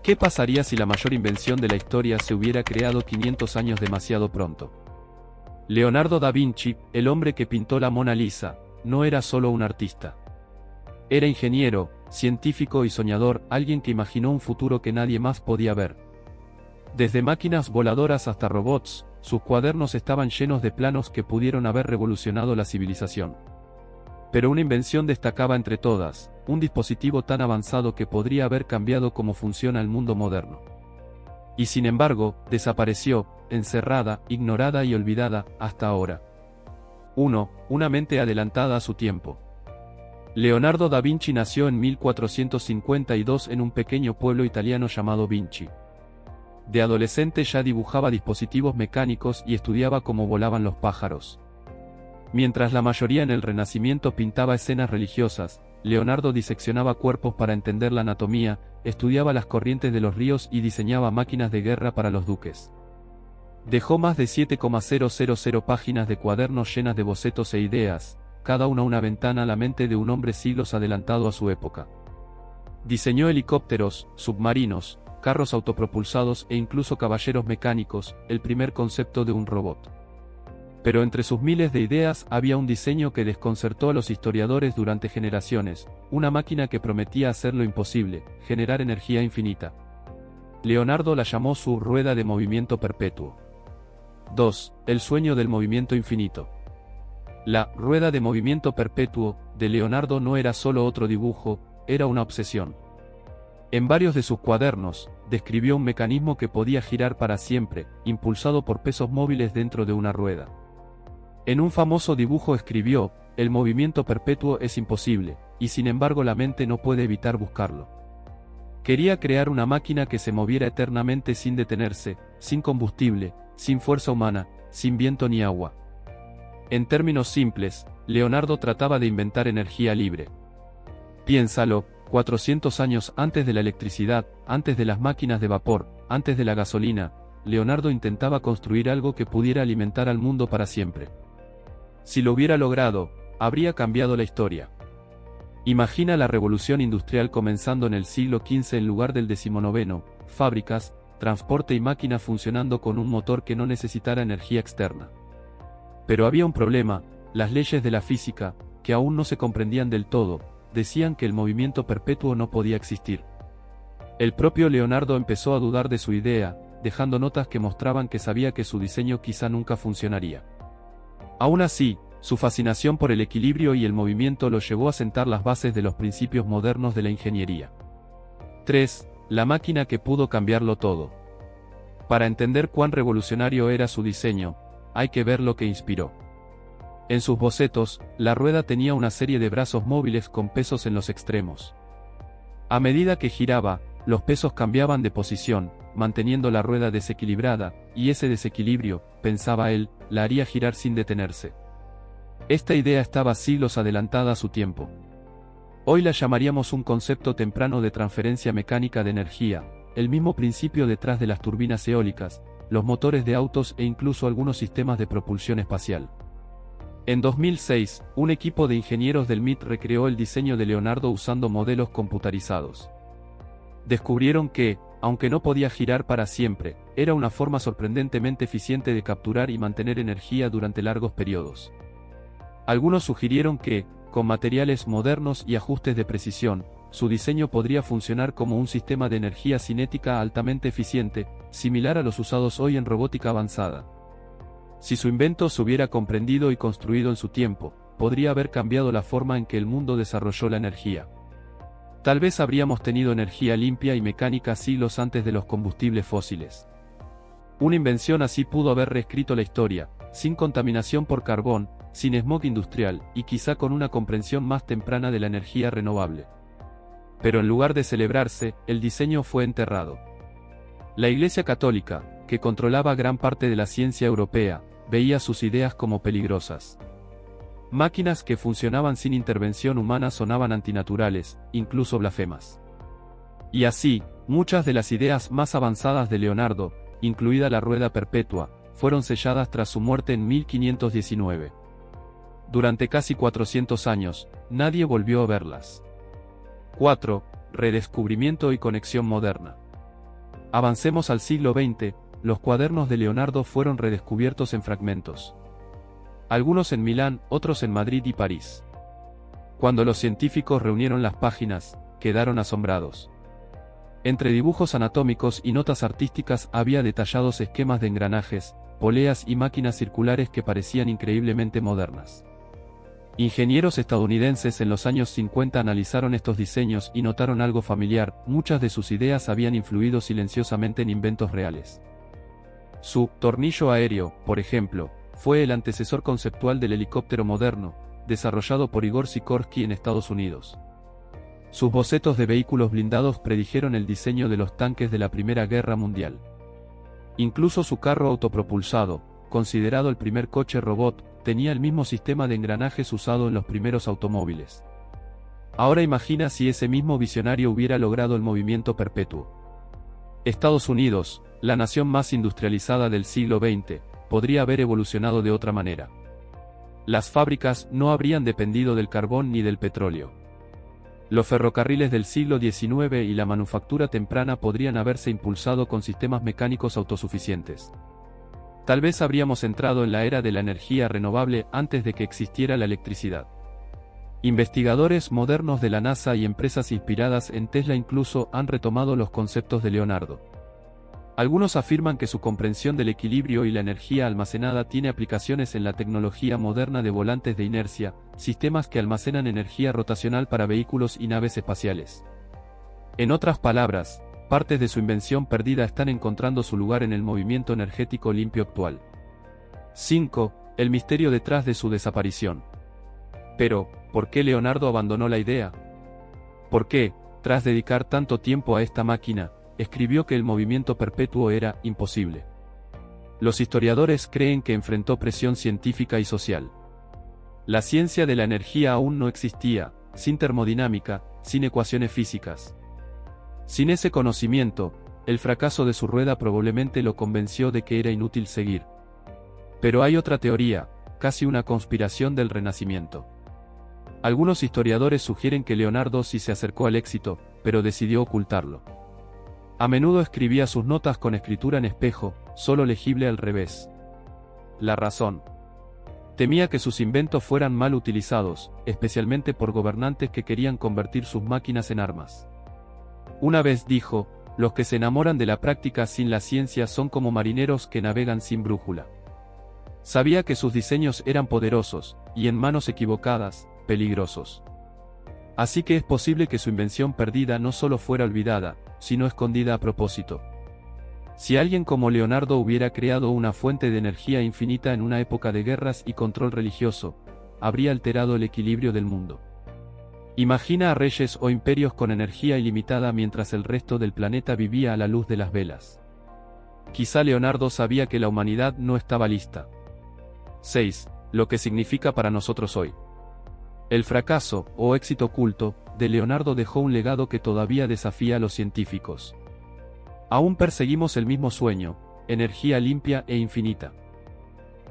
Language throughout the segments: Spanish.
¿Qué pasaría si la mayor invención de la historia se hubiera creado 500 años demasiado pronto? Leonardo da Vinci, el hombre que pintó la Mona Lisa, no era solo un artista. Era ingeniero, científico y soñador, alguien que imaginó un futuro que nadie más podía ver. Desde máquinas voladoras hasta robots, sus cuadernos estaban llenos de planos que pudieron haber revolucionado la civilización. Pero una invención destacaba entre todas, un dispositivo tan avanzado que podría haber cambiado cómo funciona el mundo moderno. Y sin embargo, desapareció, encerrada, ignorada y olvidada, hasta ahora. 1. Una mente adelantada a su tiempo. Leonardo da Vinci nació en 1452 en un pequeño pueblo italiano llamado Vinci. De adolescente ya dibujaba dispositivos mecánicos y estudiaba cómo volaban los pájaros. Mientras la mayoría en el Renacimiento pintaba escenas religiosas, Leonardo diseccionaba cuerpos para entender la anatomía, estudiaba las corrientes de los ríos y diseñaba máquinas de guerra para los duques. Dejó más de 7,000 páginas de cuadernos llenas de bocetos e ideas, cada una ventana a la mente de un hombre siglos adelantado a su época. Diseñó helicópteros, submarinos, carros autopropulsados e incluso caballeros mecánicos, el primer concepto de un robot. Pero entre sus miles de ideas había un diseño que desconcertó a los historiadores durante generaciones, una máquina que prometía hacer lo imposible, generar energía infinita. Leonardo la llamó su rueda de movimiento perpetuo. 2. El sueño del movimiento infinito. La rueda de movimiento perpetuo de Leonardo no era solo otro dibujo, era una obsesión. En varios de sus cuadernos, describió un mecanismo que podía girar para siempre, impulsado por pesos móviles dentro de una rueda. En un famoso dibujo escribió, el movimiento perpetuo es imposible, y sin embargo la mente no puede evitar buscarlo. Quería crear una máquina que se moviera eternamente sin detenerse, sin combustible, sin fuerza humana, sin viento ni agua. En términos simples, Leonardo trataba de inventar energía libre. Piénsalo, 400 años antes de la electricidad, antes de las máquinas de vapor, antes de la gasolina, Leonardo intentaba construir algo que pudiera alimentar al mundo para siempre. Si lo hubiera logrado, habría cambiado la historia. Imagina la revolución industrial comenzando en el siglo XV en lugar del XIX, fábricas, transporte y máquinas funcionando con un motor que no necesitara energía externa. Pero había un problema, las leyes de la física, que aún no se comprendían del todo, decían que el movimiento perpetuo no podía existir. El propio Leonardo empezó a dudar de su idea, dejando notas que mostraban que sabía que su diseño quizá nunca funcionaría. Aún así, su fascinación por el equilibrio y el movimiento lo llevó a sentar las bases de los principios modernos de la ingeniería. 3. La máquina que pudo cambiarlo todo. Para entender cuán revolucionario era su diseño, hay que ver lo que inspiró. En sus bocetos, la rueda tenía una serie de brazos móviles con pesos en los extremos. A medida que giraba, los pesos cambiaban de posición, manteniendo la rueda desequilibrada, y ese desequilibrio, pensaba él, la haría girar sin detenerse. Esta idea estaba siglos adelantada a su tiempo. Hoy la llamaríamos un concepto temprano de transferencia mecánica de energía, el mismo principio detrás de las turbinas eólicas, los motores de autos e incluso algunos sistemas de propulsión espacial. En 2006, un equipo de ingenieros del MIT recreó el diseño de Leonardo usando modelos computarizados. Descubrieron que, aunque no podía girar para siempre, era una forma sorprendentemente eficiente de capturar y mantener energía durante largos periodos. Algunos sugirieron que, con materiales modernos y ajustes de precisión, su diseño podría funcionar como un sistema de energía cinética altamente eficiente, similar a los usados hoy en robótica avanzada. Si su invento se hubiera comprendido y construido en su tiempo, podría haber cambiado la forma en que el mundo desarrolló la energía. Tal vez habríamos tenido energía limpia y mecánica siglos antes de los combustibles fósiles. Una invención así pudo haber reescrito la historia, sin contaminación por carbón, sin smog industrial, y quizá con una comprensión más temprana de la energía renovable. Pero en lugar de celebrarse, el diseño fue enterrado. La Iglesia Católica, que controlaba gran parte de la ciencia europea, veía sus ideas como peligrosas. Máquinas que funcionaban sin intervención humana sonaban antinaturales, incluso blasfemas. Y así, muchas de las ideas más avanzadas de Leonardo, incluida la rueda perpetua, fueron selladas tras su muerte en 1519. Durante casi 400 años, nadie volvió a verlas. 4. Redescubrimiento y conexión moderna. Avancemos al siglo XX, los cuadernos de Leonardo fueron redescubiertos en fragmentos. Algunos en Milán, otros en Madrid y París. Cuando los científicos reunieron las páginas, quedaron asombrados. Entre dibujos anatómicos y notas artísticas había detallados esquemas de engranajes, poleas y máquinas circulares que parecían increíblemente modernas. Ingenieros estadounidenses en los años 50 analizaron estos diseños y notaron algo familiar: muchas de sus ideas habían influido silenciosamente en inventos reales. Su tornillo aéreo, por ejemplo, fue el antecesor conceptual del helicóptero moderno, desarrollado por Igor Sikorsky en Estados Unidos. Sus bocetos de vehículos blindados predijeron el diseño de los tanques de la Primera Guerra Mundial. Incluso su carro autopropulsado, considerado el primer coche robot, tenía el mismo sistema de engranajes usado en los primeros automóviles. Ahora imagina si ese mismo visionario hubiera logrado el movimiento perpetuo. Estados Unidos, la nación más industrializada del siglo XX, podría haber evolucionado de otra manera. Las fábricas no habrían dependido del carbón ni del petróleo. Los ferrocarriles del siglo XIX y la manufactura temprana podrían haberse impulsado con sistemas mecánicos autosuficientes. Tal vez habríamos entrado en la era de la energía renovable antes de que existiera la electricidad. Investigadores modernos de la NASA y empresas inspiradas en Tesla incluso han retomado los conceptos de Leonardo. Algunos afirman que su comprensión del equilibrio y la energía almacenada tiene aplicaciones en la tecnología moderna de volantes de inercia, sistemas que almacenan energía rotacional para vehículos y naves espaciales. En otras palabras, partes de su invención perdida están encontrando su lugar en el movimiento energético limpio actual. 5. El misterio detrás de su desaparición. Pero, ¿por qué Leonardo abandonó la idea? ¿Por qué, tras dedicar tanto tiempo a esta máquina, escribió que el movimiento perpetuo era imposible? Los historiadores creen que enfrentó presión científica y social. La ciencia de la energía aún no existía, sin termodinámica, sin ecuaciones físicas. Sin ese conocimiento, el fracaso de su rueda probablemente lo convenció de que era inútil seguir. Pero hay otra teoría, casi una conspiración del Renacimiento. Algunos historiadores sugieren que Leonardo sí se acercó al éxito, pero decidió ocultarlo. A menudo escribía sus notas con escritura en espejo, solo legible al revés. La razón: temía que sus inventos fueran mal utilizados, especialmente por gobernantes que querían convertir sus máquinas en armas. Una vez dijo: los que se enamoran de la práctica sin la ciencia son como marineros que navegan sin brújula. Sabía que sus diseños eran poderosos, y en manos equivocadas, peligrosos. Así que es posible que su invención perdida no solo fuera olvidada, sino escondida a propósito. Si alguien como Leonardo hubiera creado una fuente de energía infinita en una época de guerras y control religioso, habría alterado el equilibrio del mundo. Imagina a reyes o imperios con energía ilimitada mientras el resto del planeta vivía a la luz de las velas. Quizá Leonardo sabía que la humanidad no estaba lista. 6. Lo que significa para nosotros hoy. El fracaso, o éxito oculto, de Leonardo dejó un legado que todavía desafía a los científicos. Aún perseguimos el mismo sueño: energía limpia e infinita.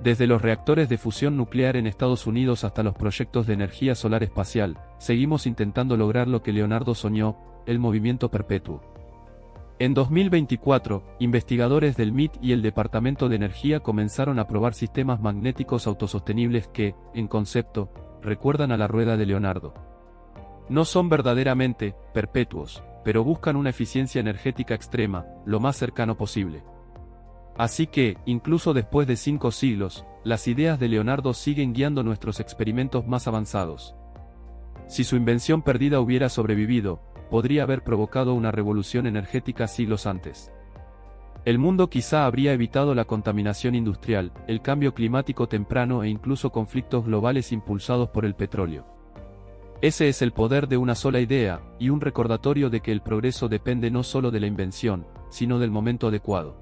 Desde los reactores de fusión nuclear en Estados Unidos hasta los proyectos de energía solar espacial, seguimos intentando lograr lo que Leonardo soñó: el movimiento perpetuo. En 2024, investigadores del MIT y el Departamento de Energía comenzaron a probar sistemas magnéticos autosostenibles que, en concepto, recuerdan a la rueda de Leonardo. No son verdaderamente perpetuos, pero buscan una eficiencia energética extrema, lo más cercano posible. Así que, incluso después de 5 siglos, las ideas de Leonardo siguen guiando nuestros experimentos más avanzados. Si su invención perdida hubiera sobrevivido, podría haber provocado una revolución energética siglos antes. El mundo quizá habría evitado la contaminación industrial, el cambio climático temprano e incluso conflictos globales impulsados por el petróleo. Ese es el poder de una sola idea, y un recordatorio de que el progreso depende no solo de la invención, sino del momento adecuado.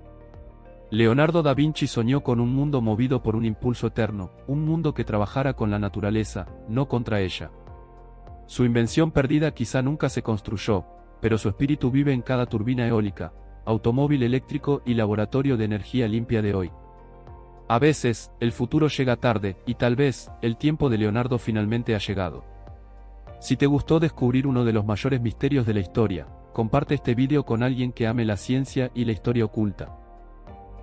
Leonardo da Vinci soñó con un mundo movido por un impulso eterno, un mundo que trabajara con la naturaleza, no contra ella. Su invención perdida quizá nunca se construyó, pero su espíritu vive en cada turbina eólica, automóvil eléctrico y laboratorio de energía limpia de hoy. A veces, el futuro llega tarde, y tal vez, el tiempo de Leonardo finalmente ha llegado. Si te gustó descubrir uno de los mayores misterios de la historia, comparte este video con alguien que ame la ciencia y la historia oculta.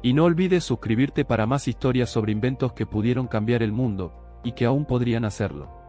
Y no olvides suscribirte para más historias sobre inventos que pudieron cambiar el mundo, y que aún podrían hacerlo.